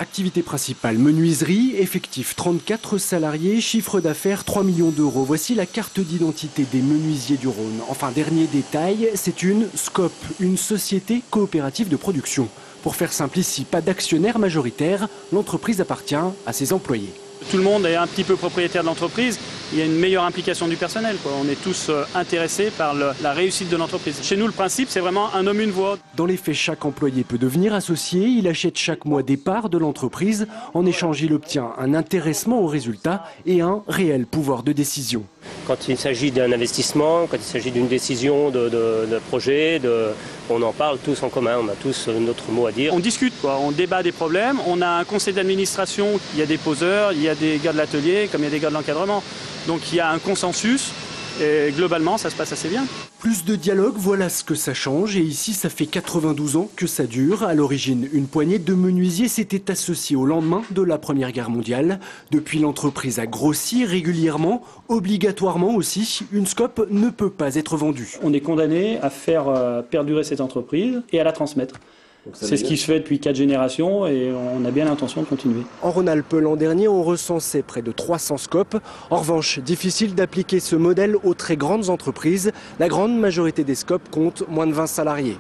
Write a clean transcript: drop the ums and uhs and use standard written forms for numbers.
Activité principale, menuiserie, effectif 34 salariés, chiffre d'affaires 3 millions d'euros. Voici la carte d'identité des menuisiers du Rhône. Enfin, dernier détail, c'est une SCOP, une société coopérative de production. Pour faire simple ici, pas d'actionnaire majoritaire, l'entreprise appartient à ses employés. Tout le monde est un petit peu propriétaire de l'entreprise. Il y a une meilleure implication du personnel, quoi. On est tous intéressés par la réussite de l'entreprise. Chez nous, le principe, c'est vraiment un homme, une voix. Dans les faits, chaque employé peut devenir associé. Il achète chaque mois des parts de l'entreprise. En échange, il obtient un intéressement au résultat et un réel pouvoir de décision. Quand il s'agit d'un investissement, quand il s'agit d'une décision de projet, on en parle tous en commun, on a tous notre mot à dire. On discute, quoi. On débat des problèmes. On a un conseil d'administration, il y a des poseurs, il y a des gars de l'atelier, comme il y a des gars de l'encadrement. Donc il y a un consensus et globalement ça se passe assez bien. Plus de dialogue, voilà ce que ça change. Et ici, ça fait 92 ans que ça dure. À l'origine, une poignée de menuisiers s'étaient associés au lendemain de la Première Guerre mondiale. Depuis, l'entreprise a grossi régulièrement, obligatoirement aussi. Une SCOP ne peut pas être vendue. On est condamné à faire perdurer cette entreprise et à la transmettre. C'est ce qui se fait depuis 4 générations et on a bien l'intention de continuer. En Rhône-Alpes, l'an dernier, on recensait près de 300 SCOP. En revanche, difficile d'appliquer ce modèle aux très grandes entreprises. La grande majorité des SCOP compte moins de 20 salariés.